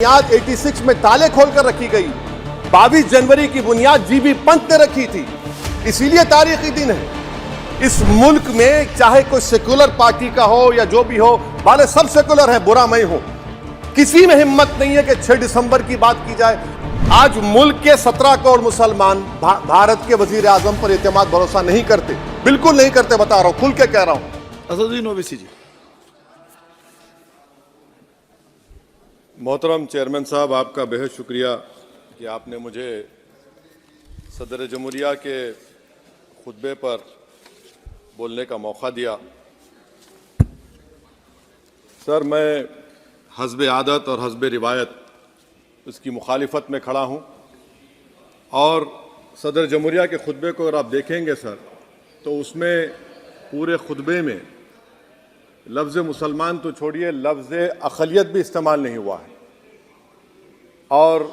बुनियाद 86 में ताले खोलकर रखी गई। 22 जनवरी की बुनियाद जीबी पंत ने रखी थी। इसीलिए तारीखी दिन है। इस मुल्क में चाहे कोई सेकुलर पार्टी का हो या जो भी हो, वाले सब सेकुलर है, बुरा मैं हूं। किसी में हिम्मत नहीं है कि 6 दिसंबर की बात की जाए। आज मुल्क के 17 करोड़ मुसलमान भारत के वजीर आजम पर एतमाद भरोसा नहीं करते, बिल्कुल नहीं करते, बता रहा हूं, खुल के कह रहा हूं। असदुद्दीन ओवैसी जी। मोहतरम चेयरमैन साहब, आपका बेहद शुक्रिया कि आपने मुझे सदर जमहूरिया के खुतबे पर बोलने का मौका दिया। सर, मैं हस्ब आदत और हस्ब रिवायत इसकी मुखालिफत में खड़ा हूँ और सदर जमहूरिया के खुतबे को अगर आप देखेंगे सर, तो उसमें पूरे खुतबे में लफ्ज़ मुसलमान तो छोड़िए, लफ्ज़ अक़लियत भी इस्तेमाल नहीं हुआ है। और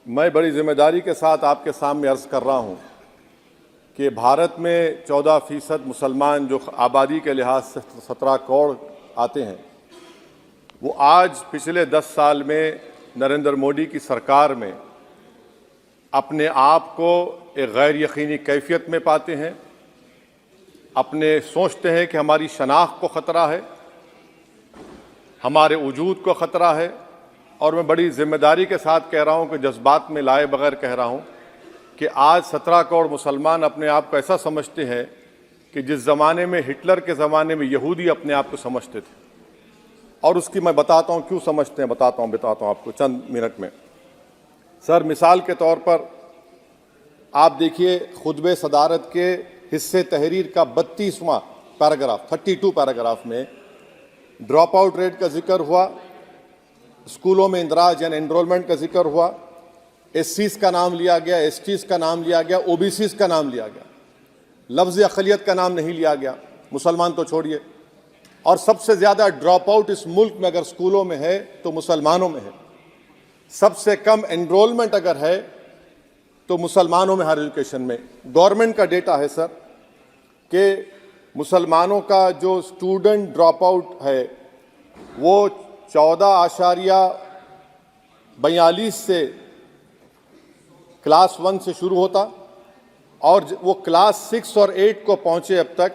मैं बड़ी ज़िम्मेदारी के साथ आपके सामने अर्ज़ कर रहा हूँ कि भारत में 14% मुसलमान जो आबादी के लिहाज से 17 करोड़ आते हैं, वो आज पिछले 10 साल में नरेंद्र मोदी की सरकार में अपने आप को एक गैर यकीनी कैफियत में पाते हैं। अपने सोचते हैं कि हमारी शनाख्त को ख़तरा है, हमारे वजूद को ख़तरा है। और मैं बड़ी ज़िम्मेदारी के साथ कह रहा हूं कि जज्बात में लाए बगैर कह रहा हूं कि आज 17 करोड़ मुसलमान अपने आप को ऐसा समझते हैं कि जिस ज़माने में हिटलर के ज़माने में यहूदी अपने आप को समझते थे। और उसकी मैं बताता हूं क्यों समझते हैं, बताता हूं आपको चंद मिनट में। सर, मिसाल के तौर पर आप देखिए, खुतबे सदारत के हिस्से तहरीर का 32वां पैराग्राफ, 32 पैराग्राफ में ड्रॉप आउट रेट का जिक्र हुआ, स्कूलों में इंदराज यानी एनरोलमेंट का जिक्र हुआ, एससीज का नाम लिया गया, एसटीज का नाम लिया गया, ओबीसीज का नाम लिया गया, लफ्ज़ अक़लियत का नाम नहीं लिया गया, मुसलमान तो छोड़िए। और सबसे ज़्यादा ड्रॉप आउट इस मुल्क में अगर स्कूलों में है तो मुसलमानों में है। सबसे कम एनरोलमेंट अगर है तो मुसलमानों में हायर एजुकेशन में। गवर्नमेंट का डेटा है सर कि मुसलमानों का जो स्टूडेंट ड्रॉप आउट है वो 14.42 से क्लास 1 से शुरू होता और वो क्लास 6 और 8 को पहुंचे, अब तक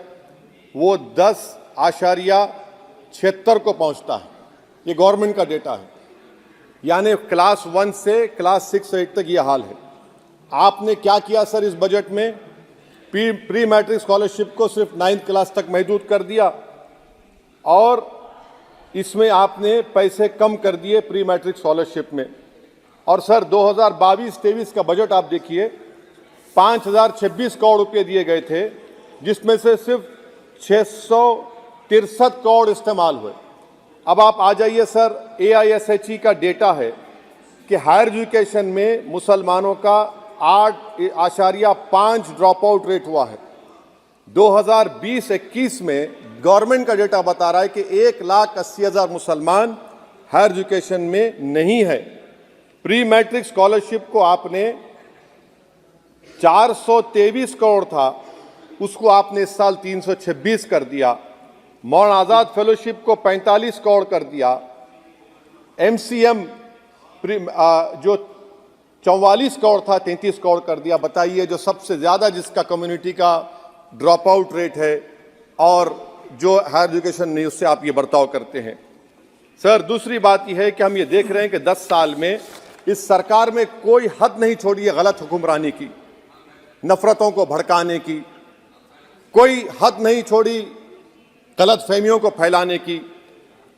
वो 10.76 को पहुंचता है। ये गवर्नमेंट का डेटा है, यानी क्लास 1 से क्लास 6 से 8 तक ये हाल है। आपने क्या किया सर इस बजट में? प्री मैट्रिक स्कॉलरशिप को सिर्फ 9th क्लास तक महदूद कर दिया और इसमें आपने पैसे कम कर दिए प्री मैट्रिक स्कॉलरशिप में। और सर 2022-23 का बजट आप देखिए, 5026 करोड़ रुपए दिए गए थे, जिसमें से सिर्फ 663 करोड़ इस्तेमाल हुए। अब आप आ जाइए सर, AISHE का डेटा है कि हायर एजुकेशन में मुसलमानों का 8.5 ड्रॉप आउट रेट हुआ है। 2020-21 में गवर्नमेंट का डेटा बता रहा है कि 1,80,000 मुसलमान हायर एजुकेशन में नहीं है। प्री मैट्रिक स्कॉलरशिप को आपने 423 करोड़ था, उसको आपने इस साल 326 कर दिया। मौन आज़ाद फेलोशिप को 45 करोड़ कर दिया। MCM जो 44 करोड़ था, 33 करोड़ कर दिया। बताइए, जो सबसे ज़्यादा जिसका कम्युनिटी का ड्रॉप आउट रेट है और जो हायर एजुकेशन नहीं, उससे आप ये बर्ताव करते हैं। सर, दूसरी बात यह है कि हम ये देख रहे हैं कि 10 साल में इस सरकार में कोई हद नहीं छोड़ी है गलत हुक्मरानी की, नफरतों को भड़काने की, कोई हद नहीं छोड़ी गलत फहमियों को फैलाने की,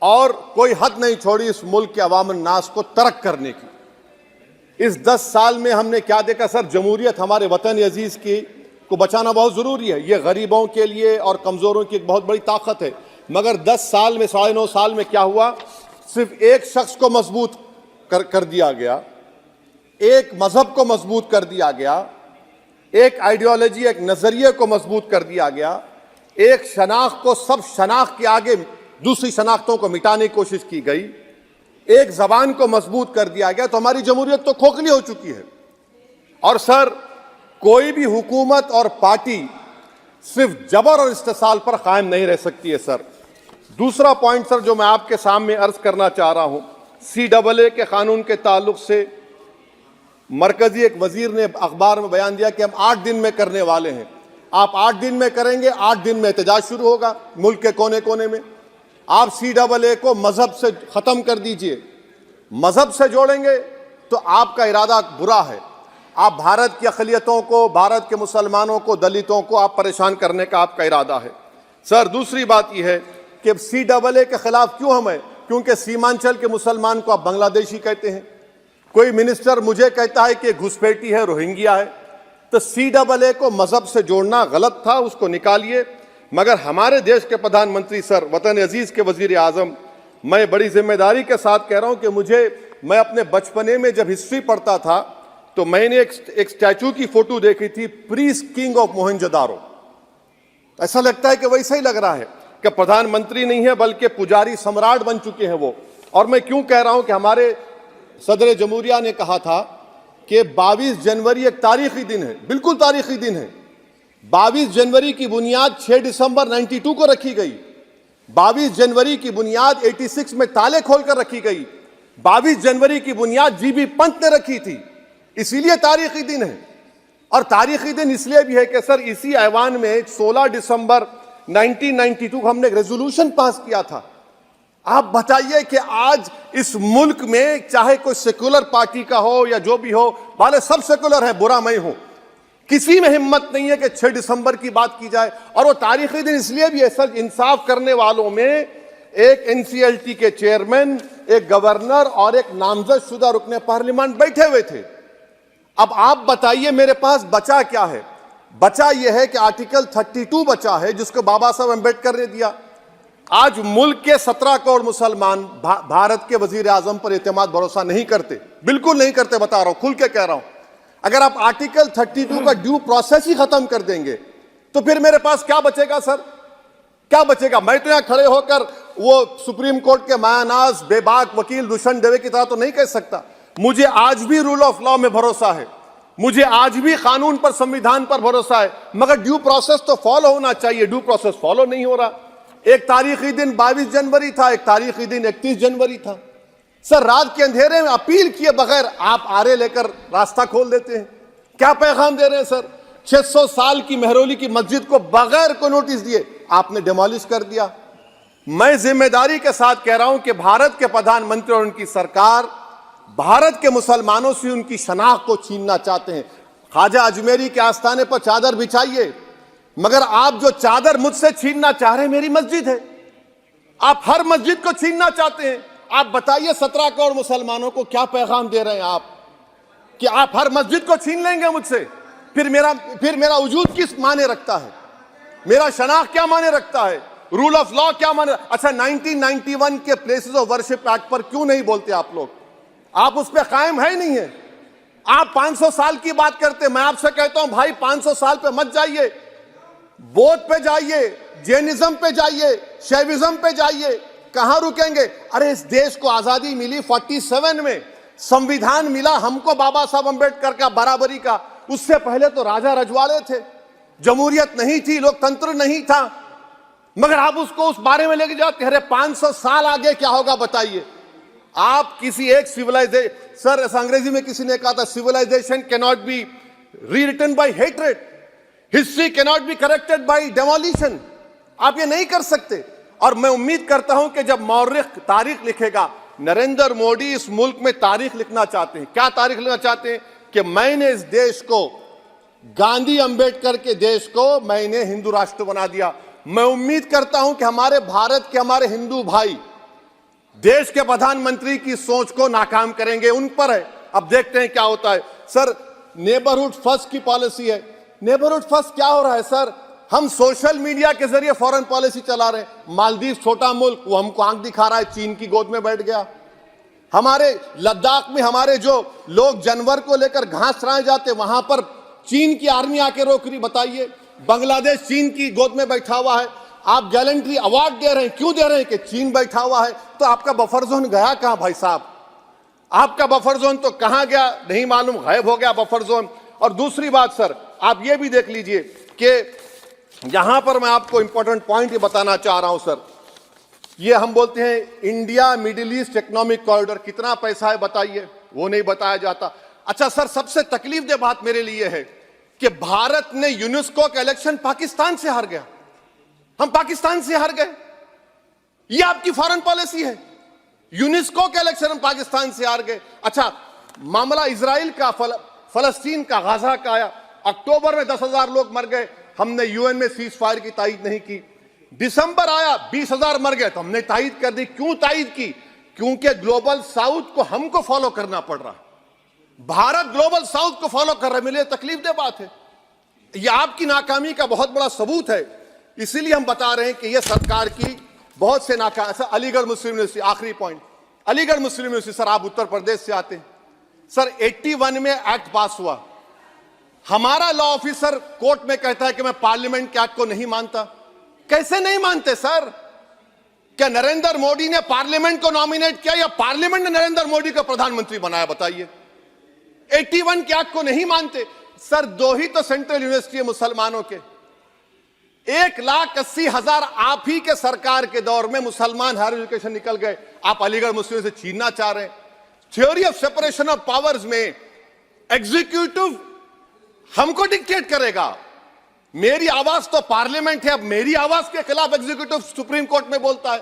और कोई हद नहीं छोड़ी इस मुल्क के अवाम नास को तर्क करने की। इस 10 साल में हमने क्या देखा सर? जमहूरियत हमारे वतन अजीज की को बचाना बहुत ज़रूरी है। ये गरीबों के लिए और कमज़ोरों की एक बहुत बड़ी ताकत है। मगर 10 साल में, 9.5 साल में क्या हुआ? सिर्फ एक शख्स को मजबूत कर दिया गया, एक मजहब को मजबूत कर दिया गया, एक आइडियोलॉजी, एक नज़रिए को मजबूत कर दिया गया, एक शनाख्त को सब शनाख्त के आगे दूसरी शनाख्तों को मिटाने की कोशिश की गई, एक ज़बान को मजबूत कर दिया गया। तो हमारी जमहूरियत तो खोखली हो चुकी है। और सर, कोई भी हुकूमत और पार्टी सिर्फ जबर और इस्तेसाल पर कायम नहीं रह सकती है सर। दूसरा पॉइंट सर जो मैं आपके सामने अर्ज करना चाह रहा हूं, CAA के कानून के ताल्लुक से मरकजी एक वजीर ने अखबार में बयान दिया कि हम 8 दिन में करने वाले हैं। आप 8 दिन में करेंगे, 8 दिन में एहतजाज शुरू होगा मुल्क के कोने कोने में। आप CAA को मजहब से खत्म कर दीजिए, मजहब से जोड़ेंगे तो आपका इरादा बुरा है। आप भारत की अक़लियतों को, भारत के मुसलमानों को, दलितों को आप परेशान करने का आपका इरादा है। सर, दूसरी बात यह है कि CAA के खिलाफ क्यों हम हैं? क्योंकि सीमांचल के मुसलमान को आप बांग्लादेशी कहते हैं। कोई मिनिस्टर मुझे कहता है कि घुसपैठी है, रोहिंग्या है। तो CAA को मजहब से जोड़ना गलत था, उसको निकालिए। मगर हमारे देश के प्रधानमंत्री सर, वतन अजीज के वजीर आजम, मैं बड़ी जिम्मेदारी के साथ कह रहा हूं कि मैं अपने बचपने में जब हिस्ट्री पढ़ता था तो मैंने एक स्टैचू की फोटो देखी थी, प्रीस्ट किंग ऑफ मोहनजोदारो। ऐसा लगता है कि वैसा ही लग रहा है कि प्रधानमंत्री नहीं है बल्कि पुजारी सम्राट बन चुके हैं वो। और मैं क्यों कह रहा हूं कि हमारे सदर जमहूरिया ने कहा था कि 22 जनवरी एक तारीखी दिन है, बिल्कुल तारीखी दिन है। 22 जनवरी की बुनियाद 6 दिसंबर 92 को रखी गई। 22 जनवरी की बुनियाद 86 में ताले खोलकर रखी गई। 22 जनवरी की बुनियाद जीबी पंत ने रखी थी। इसीलिए तारीखी दिन है। और तारीखी दिन इसलिए भी है कि सर, इसी ऐवान में 16 दिसंबर 1992 को हमने एक रेजोल्यूशन पास किया था। आप बताइए कि आज इस मुल्क में चाहे कोई सेकुलर पार्टी का हो या जो भी हो, वाले सब सेकुलर है, बुरा मैं हूं, किसी में हिम्मत नहीं है कि 6 दिसंबर की बात की जाए। और वो तारीखी दिन इसलिए भी है सर, इंसाफ करने वालों में एक NCLT के चेयरमैन, एक गवर्नर और एक नामजद शुदा रुकने पार्लियामेंट बैठे हुए थे। अब आप बताइए मेरे पास बचा क्या है? बचा यह है कि आर्टिकल 32 बचा है, जिसको बाबा साहब अम्बेडकर ने दिया। आज मुल्क के 17 करोड़ मुसलमान भारत के वजीर आजम पर एतमाद भरोसा नहीं करते, बिल्कुल नहीं करते, बता रहा हूं, खुल के कह रहा हूं। अगर आप आर्टिकल 32 का ड्यू प्रोसेस ही खत्म कर देंगे तो फिर मेरे पास क्या बचेगा सर? क्या बचेगा? मैं तो यहां खड़े होकर वो सुप्रीम कोर्ट के मायानाज बेबाक वकील दुष्यंत दवे की तरह तो नहीं कह सकता। मुझे आज भी रूल ऑफ लॉ में भरोसा है, मुझे आज भी कानून पर, संविधान पर भरोसा है, मगर ड्यू प्रोसेस तो फॉलो होना चाहिए। ड्यू प्रोसेस फॉलो नहीं हो रहा। एक तारीखी दिन 22 जनवरी था, एक तारीखी दिन 31 जनवरी था। सर, रात के अंधेरे में अपील किए बगैर आप आरे लेकर रास्ता खोल देते हैं। क्या पैगाम दे रहे हैं सर? 600 साल की मेहरौली की मस्जिद को बगैर को नोटिस दिए आपने डिमोलिश कर दिया। मैं जिम्मेदारी के साथ कह रहा हूं कि भारत के प्रधानमंत्री और उनकी सरकार भारत के मुसलमानों से उनकी शनाख्त को छीनना चाहते हैं। ख्वाजा अजमेरी के आस्थाने पर चादर बिछाइए, मगर आप जो चादर मुझसे छीनना चाह रहे हैं, मेरी मस्जिद है, आप हर मस्जिद को छीनना चाहते हैं। आप बताइए 17 करोड़ मुसलमानों को क्या पैगाम दे रहे हैं आप कि आप हर मस्जिद को छीन लेंगे मुझसे? फिर मेरा वजूद किस माने रखता है? मेरा शनाख्त क्या माने रखता है? रूल ऑफ लॉ क्या माने? अच्छा, 1991 के प्लेसेस ऑफ वर्शिप एक्ट पर क्यों नहीं बोलते आप लोग? आप उस पर कायम है ही नहीं है। आप 500 साल की बात करते। मैं आपसे कहता हूं भाई, 500 साल पे मत जाइए, बौद्ध पे जाइए, जैनिज्म पे जाइए, शैविज्म पे जाइए, कहां रुकेंगे? अरे इस देश को आजादी मिली 47 में, संविधान मिला हमको बाबा साहब अम्बेडकर का, बराबरी का। उससे पहले तो राजा रजवाड़े थे, जमहूरियत नहीं थी, लोकतंत्र नहीं था, मगर आप उसको उस बारे में लेके जाते हैं। अरे 500 साल आगे क्या होगा बताइए? आप किसी एक सिविलाइजेशन, सर अंग्रेजी में किसी ने कहा था, civilization can not be rewritten by hatred, history can not be corrected by demolition. आप ये नहीं कर सकते। और मैं उम्मीद करता हूं कि जब मौर्रिख तारीख लिखेगा, नरेंद्र मोदी इस मुल्क में तारीख लिखना चाहते हैं। क्या तारीख लिखना चाहते हैं? कि मैंने इस देश को, गांधी अंबेडकर के देश को मैंने हिंदू राष्ट्र बना दिया। मैं उम्मीद करता हूं कि हमारे भारत के, हमारे हिंदू भाई देश के प्रधानमंत्री की सोच को नाकाम करेंगे। उन पर है, अब देखते हैं क्या होता है। सर, नेबरहुड फर्स्ट की पॉलिसी है। नेबरहुड फर्स्ट क्या हो रहा है सर? हम सोशल मीडिया के जरिए फॉरेन पॉलिसी चला रहे हैं। मालदीव छोटा मुल्क, वो हमको आंख दिखा रहा है, चीन की गोद में बैठ गया। हमारे लद्दाख में हमारे जो लोग जानवर को लेकर घास चराए जाते, वहां पर चीन की आर्मी आके रोक रही। बताइए, बांग्लादेश चीन की गोद में बैठा हुआ है। आप गैलेंट्री अवार्ड दे रहे हैं, क्यों दे रहे हैं? कि चीन बैठा हुआ है। तो आपका बफर जोन गया कहां भाई साहब? आपका बफर जोन तो कहां गया नहीं मालूम, गायब हो गया बफर जोन। और दूसरी बात सर, आप ये भी देख लीजिए कि यहां पर मैं आपको इंपॉर्टेंट पॉइंट ये बताना चाह रहा हूं सर, ये हम बोलते हैं India middle east economic corridor, कितना पैसा है बताइए, वो नहीं बताया जाता। अच्छा सर, सबसे तकलीफदेह बात मेरे लिए है कि भारत ने यूनेस्को का इलेक्शन पाकिस्तान से हार गया। हम पाकिस्तान से हार गए, ये आपकी फॉरेन पॉलिसी है। यूनेस्को के इलेक्शन हम पाकिस्तान से हार गए। अच्छा, मामला इजराइल का, फलस्तीन का, गाजा का आया, अक्टूबर में 10,000 लोग मर गए, हमने यूएन में सीज फायर की तायीद नहीं की। दिसंबर आया, 20,000 मर गए, तो हमने तायीद कर दी। क्यों तायीद की? क्योंकि ग्लोबल साउथ को हमको फॉलो करना पड़ रहा है। भारत ग्लोबल साउथ को फॉलो कर रहा है। मेरे लिए तकलीफदेह बात है, यह आपकी नाकामी का बहुत बड़ा सबूत है। इसीलिए हम बता रहे हैं कि यह सरकार की बहुत से नाकाम। सर, अलीगढ़ मुस्लिम यूनिवर्सिटी, आखिरी पॉइंट, अलीगढ़ मुस्लिम यूनिवर्सिटी, सर आप उत्तर प्रदेश से आते हैं, सर 81 में एक्ट पास हुआ, हमारा लॉ ऑफिसर कोर्ट में कहता है कि मैं पार्लियामेंट के एक्ट को नहीं मानता। कैसे नहीं मानते सर? क्या नरेंद्र मोदी ने पार्लियामेंट को नॉमिनेट किया या पार्लियामेंट ने नरेंद्र मोदी को प्रधानमंत्री बनाया? बताइए। 81 के एक्ट को नहीं मानते। सर, 2 ही तो सेंट्रल यूनिवर्सिटी है मुसलमानों के, 1,80,000 आप ही के सरकार के दौर में मुसलमान हायर एजुकेशन निकल गए। आप अलीगढ़ मुस्लिम से छीनना चाह रहे हैं। Theory of separation of powers में एग्जीक्यूटिव हमको डिक्टेट करेगा। मेरी आवाज तो पार्लियामेंट है, अब मेरी आवाज के खिलाफ एग्जीक्यूटिव सुप्रीम कोर्ट में बोलता है।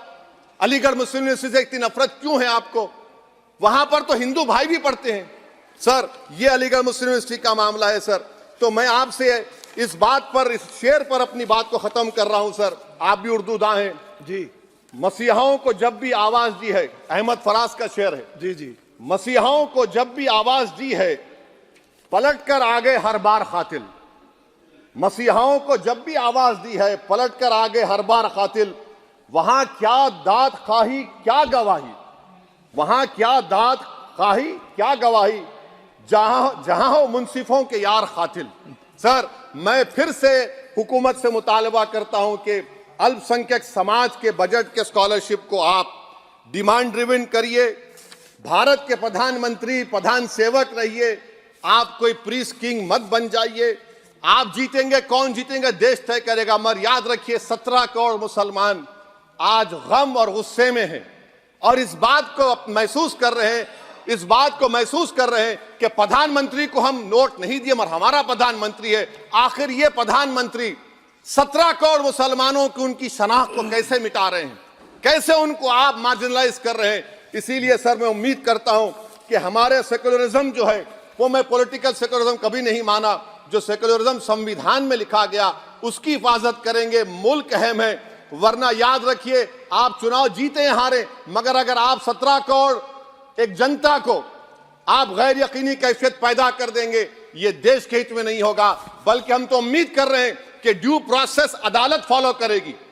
अलीगढ़ मुस्लिम यूनिवर्सिटी से इतनी नफरत क्यों है आपको? वहां पर तो हिंदू भाई भी पढ़ते हैं। सर, ये अलीगढ़ मुस्लिम यूनिवर्सिटी का मामला है सर। तो मैं आपसे इस बात पर, इस शेर पर अपनी बात को खत्म कर रहा हूं सर। आप भी उर्दू दां हैं जी। मसीहाओं को जब भी आवाज दी है, अहमद फराज का शेर है जी जी, मसीहाओं को जब भी आवाज दी है, पलट कर आ गए हर बार कातिल। मसीहाओं को जब भी आवाज दी है, पलट कर आ गए हर बार कातिल। वहां क्या दाद खाही क्या गवाही, वहां क्या दाद खाही क्या गवाही, जहां हो मुंसिफों के यार कातिल। सर, मैं फिर से हुकूमत से मुतालबा करता हूं कि अल्पसंख्यक समाज के बजट के स्कॉलरशिप को आप डिमांड ड्रिवन करिए। भारत के प्रधानमंत्री, प्रधान सेवक रहिए। आप कोई प्रीस किंग मत बन जाइए। आप जीतेंगे, कौन जीतेंगे देश तय करेगा। मगर याद रखिए, 17 करोड़ मुसलमान आज गम और गुस्से में हैं और इस बात को महसूस कर रहे हैं, इस बात को महसूस कर रहे हैं कि प्रधानमंत्री को हम नोट नहीं दिए मगर हमारा प्रधानमंत्री है। आखिर ये प्रधानमंत्री 17 करोड़ मुसलमानों की उनकी शनाख्त को कैसे मिटा रहे हैं, कैसे उनको आप मार्जिनलाइज कर रहे हैं। इसीलिए सर, मैं उम्मीद करता हूं कि हमारे सेक्युलरिज्म जो है, वो मैं पॉलिटिकल सेक्युलरिज्म कभी नहीं माना। जो सेक्युलरिज्म संविधान में लिखा गया उसकी हिफाजत करेंगे। मुल्क अहम है, वरना याद रखिए, आप चुनाव जीते या हारे, मगर अगर आप 17 करोड़ एक जनता को आप गैर यकीनी कैफियत पैदा कर देंगे, ये देश के हित में नहीं होगा। बल्कि हम तो उम्मीद कर रहे हैं कि ड्यू प्रोसेस अदालत फॉलो करेगी।